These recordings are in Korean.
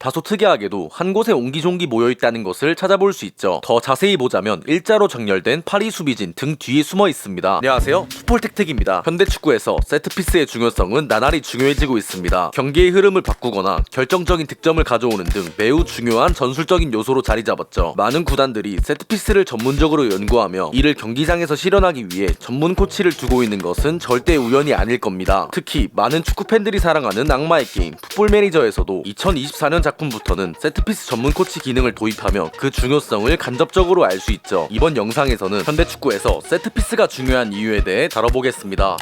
다소 특이하게도 한 곳에 옹기종기 모여있다는 것을 찾아볼 수 있죠. 더 자세히 보자면 일자로 정렬된 파리 수비진 등 뒤에 숨어 있습니다. 안녕하세요, 풋볼택택입니다. 현대축구에서 세트피스의 중요성은 나날이 중요해지고 있습니다. 경기의 흐름을 바꾸거나 결정적인 득점을 가져오는 등 매우 중요한 전술적인 요소로 자리 잡았죠. 많은 구단들이 세트피스를 전문적으로 연구하며 이를 경기장에서 실현하기 위해 전문 코치를 두고 있는 것은 절대 우연이 아닐 겁니다. 특히 많은 축구 팬들이 사랑하는 악마의 게임 풋볼 매니저에서도 2024년 작품부터는 세트피스 전문 코치 기능을 도입하며 그 중요성을 간접적으로 알 수 있죠. 이번 영상에서는 현대축구에서 세트피스가 중요한 이유에 대해 다뤄보겠습니다.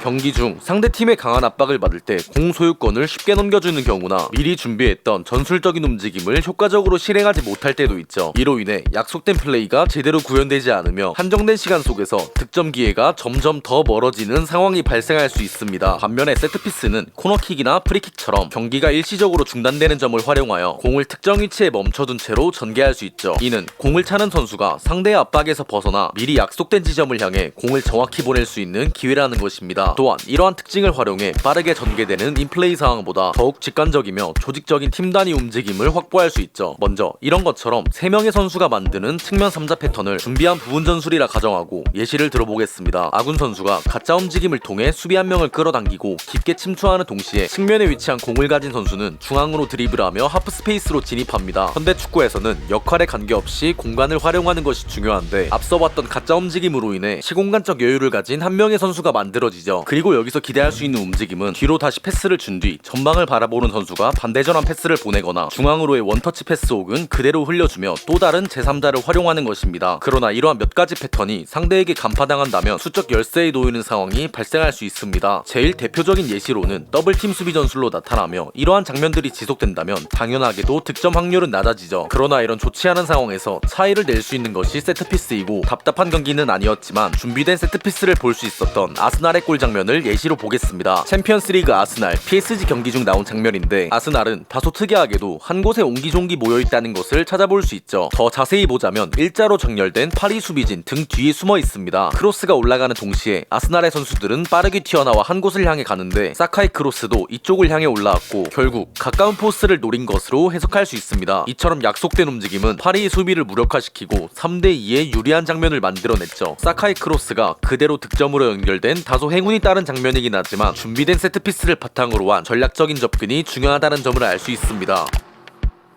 경기 중 상대팀의 강한 압박을 받을 때 공 소유권을 쉽게 넘겨주는 경우나 미리 준비했던 전술적인 움직임을 효과적으로 실행하지 못할 때도 있죠. 이로 인해 약속된 플레이가 제대로 구현되지 않으며 한정된 시간 속에서 득점 기회가 점점 더 멀어지는 상황이 발생할 수 있습니다. 반면에 세트피스는 코너킥이나 프리킥처럼 경기가 일시적으로 중단되는 점을 활용하여 공을 특정 위치에 멈춰둔 채로 전개할 수 있죠. 이는 공을 차는 선수가 상대의 압박에서 벗어나 미리 약속된 지점을 향해 공을 정확히 보낼 수 있는 기회라는 것입니다. 또한 이러한 특징을 활용해 빠르게 전개되는 인플레이 상황보다 더욱 직관적이며 조직적인 팀 단위 움직임을 확보할 수 있죠. 먼저 이런 것처럼 3명의 선수가 만드는 측면 3자 패턴을 준비한 부분 전술이라 가정하고 예시를 들어보겠습니다. 아군 선수가 가짜 움직임을 통해 수비 한 명을 끌어당기고 깊게 침투하는 동시에 측면에 위치한 공을 가진 선수는 중앙으로 드리블하며 하프 스페이스로 진입합니다. 현대축구에서는 역할에 관계없이 공간을 활용하는 것이 중요한데 앞서 봤던 가짜 움직임으로 인해 시공간적 여유를 가진 한 명의 선수가 만들어지죠. 그리고 여기서 기대할 수 있는 움직임은 뒤로 다시 패스를 준 뒤 전방을 바라보는 선수가 반대전환 패스를 보내거나 중앙으로의 원터치 패스 혹은 그대로 흘려주며 또 다른 제3자를 활용하는 것입니다. 그러나 이러한 몇 가지 패턴이 상대에게 간파당한다면 수적 열세에 놓이는 상황이 발생할 수 있습니다. 제일 대표적인 예시로는 더블팀 수비 전술로 나타나며 이러한 장면들이 지속된다면 당연하게도 득점 확률은 낮아지죠. 그러나 이런 좋지 않은 상황에서 차이를 낼 수 있는 것이 세트피스이고 답답한 경기는 아니었지만 준비된 세트피스를 볼 수 있었던 아스날의 골 장면을 예시로 보겠습니다. 챔피언스리그 아스날 PSG 경기 중 나온 장면인데 아스날은 다소 특이하게도 한 곳에 옹기종기 모여있다는 것을 찾아볼 수 있죠. 더 자세히 보자면 일자로 정렬된 파리 수비진 등 뒤에 숨어 있습니다. 크로스가 올라가는 동시에 아스날의 선수들은 빠르게 튀어나와 한 곳을 향해 가는데 사카이 크로스도 이쪽을 향해 올라왔고 결국 가까운 포스트를 노린 것으로 해석할 수 있습니다. 이처럼 약속된 움직임은 파리의 수비를 무력화시키고 3대2의 유리한 장면을 만들어냈죠. 사카이 크로스가 그대로 득점으로 연결된 다소 행운이 따른 장면이긴 하지만 준비된 세트피스를 바탕으로 한 전략적인 접근이 중요하다는 점을 알 수 있습니다.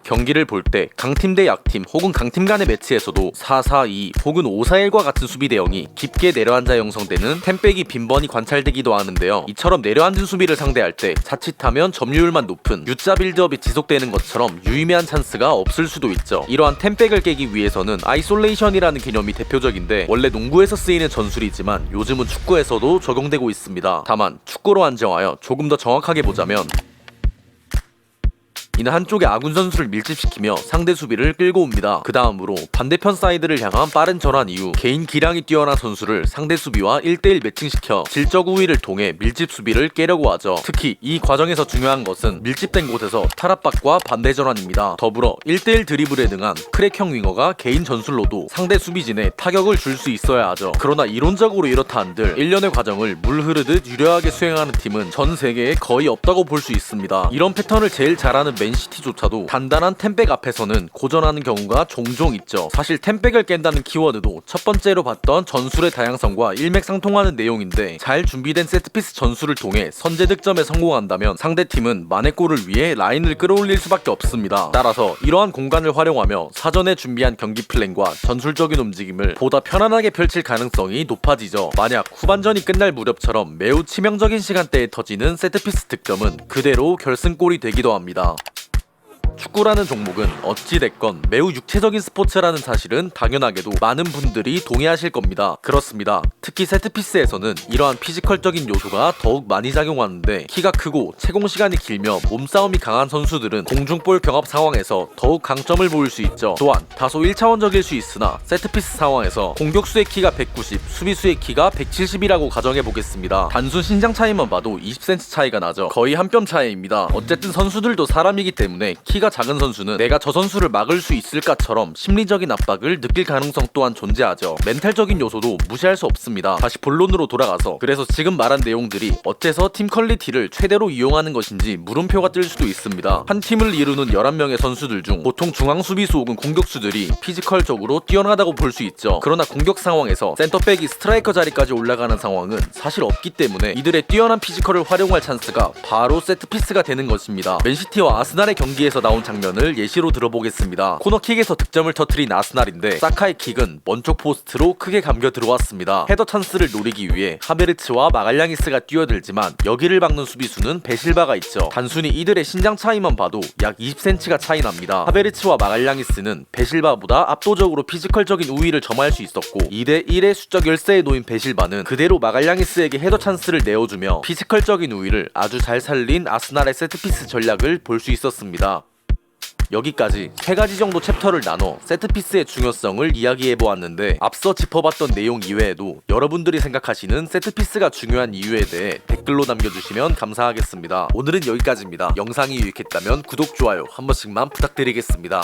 경기를 볼 때 강팀 대 약팀 혹은 강팀 간의 매치에서도 4-4-2 혹은 5-4-1과 같은 수비 대형이 깊게 내려앉아 형성되는 템백이 빈번히 관찰되기도 하는데요. 이처럼 내려앉은 수비를 상대할 때 자칫하면 점유율만 높은 U자 빌드업이 지속되는 것처럼 유의미한 찬스가 없을 수도 있죠. 이러한 템백을 깨기 위해서는 아이솔레이션이라는 개념이 대표적인데 원래 농구에서 쓰이는 전술이지만 요즘은 축구에서도 적용되고 있습니다. 다만 축구로 한정하여 조금 더 정확하게 보자면 이는 한쪽의 아군 선수를 밀집시키며 상대 수비를 끌고 옵니다. 그 다음으로 반대편 사이드를 향한 빠른 전환 이후 개인 기량이 뛰어난 선수를 상대 수비와 1대1 매칭시켜 질적 우위를 통해 밀집 수비를 깨려고 하죠. 특히 이 과정에서 중요한 것은 밀집된 곳에서 탈압박과 반대 전환입니다. 더불어 1대1 드리블에 능한 크랙형 윙어가 개인 전술로도 상대 수비진에 타격을 줄 수 있어야 하죠. 그러나 이론적으로 이렇다 한들 1년의 과정을 물 흐르듯 유려하게 수행하는 팀은 전 세계에 거의 없다고 볼 수 있습니다. 이런 패턴을 제일 잘하는 맨시티조차도 단단한 템백 앞에서는 고전하는 경우가 종종 있죠. 사실 템백을 깬다는 키워드도 첫 번째로 봤던 전술의 다양성과 일맥상통하는 내용인데 잘 준비된 세트피스 전술을 통해 선제 득점에 성공한다면 상대팀은 만회골을 위해 라인을 끌어올릴 수밖에 없습니다. 따라서 이러한 공간을 활용하며 사전에 준비한 경기 플랜과 전술적인 움직임을 보다 편안하게 펼칠 가능성이 높아지죠. 만약 후반전이 끝날 무렵처럼 매우 치명적인 시간대에 터지는 세트피스 득점은 그대로 결승골이 되기도 합니다. 축구라는 종목은 어찌됐건 매우 육체적인 스포츠라는 사실은 당연하게도 많은 분들이 동의하실 겁니다. 그렇습니다. 특히 세트피스에서는 이러한 피지컬적인 요소가 더욱 많이 작용하는데 키가 크고 채공 시간이 길며 몸싸움이 강한 선수들은 공중볼 경합 상황에서 더욱 강점을 보일 수 있죠. 또한 다소 1차원적일 수 있으나 세트피스 상황에서 공격수의 키가 190, 수비수의 키가 170이라고 가정해보겠습니다. 단순 신장 차이만 봐도 20cm 차이가 나죠. 거의 한 뼘 차이입니다. 어쨌든 선수들도 사람이기 때문에 키가 작은 선수는 내가 저 선수를 막을 수 있을까처럼 심리적인 압박을 느낄 가능성 또한 존재하죠. 멘탈적인 요소도 무시할 수 없습니다. 다시 본론으로 돌아가서 그래서 지금 말한 내용들이 어째서 팀 퀄리티를 최대로 이용하는 것인지 물음표가 뜰 수도 있습니다. 한 팀을 이루는 11명의 선수들 중 보통 중앙 수비수 혹은 공격수들이 피지컬적으로 뛰어나다고 볼 수 있죠. 그러나 공격 상황에서 센터백이 스트라이커 자리까지 올라가는 상황은 사실 없기 때문에 이들의 뛰어난 피지컬을 활용할 찬스가 바로 세트피스가 되는 것입니다. 맨시티와 아스날의 경기에서 나온 장면을 예시로 들어보겠습니다. 코너킥에서 득점을 터뜨린 아스날인데 사카의 킥은 먼쪽 포스트로 크게 감겨 들어왔습니다. 헤더 찬스를 노리기 위해 하베르츠와 마갈량이스가 뛰어들지만 여기를 막는 수비수는 베실바가 있죠. 단순히 이들의 신장 차이만 봐도 약 20cm가 차이 납니다. 하베르츠와 마갈량이스는 베실바보다 압도적으로 피지컬적인 우위를 점할 수 있었고 2대1의 수적 열세에 놓인 베실바는 그대로 마갈량이스에게 헤더 찬스를 내어주며 피지컬적인 우위를 아주 잘 살린 아스날의 세트피스 전략을 볼 수 있었습니다. 여기까지 3가지 정도 챕터를 나눠 세트피스의 중요성을 이야기해보았는데 앞서 짚어봤던 내용 이외에도 여러분들이 생각하시는 세트피스가 중요한 이유에 대해 댓글로 남겨주시면 감사하겠습니다. 오늘은 여기까지입니다. 영상이 유익했다면 구독, 좋아요 한 번씩만 부탁드리겠습니다.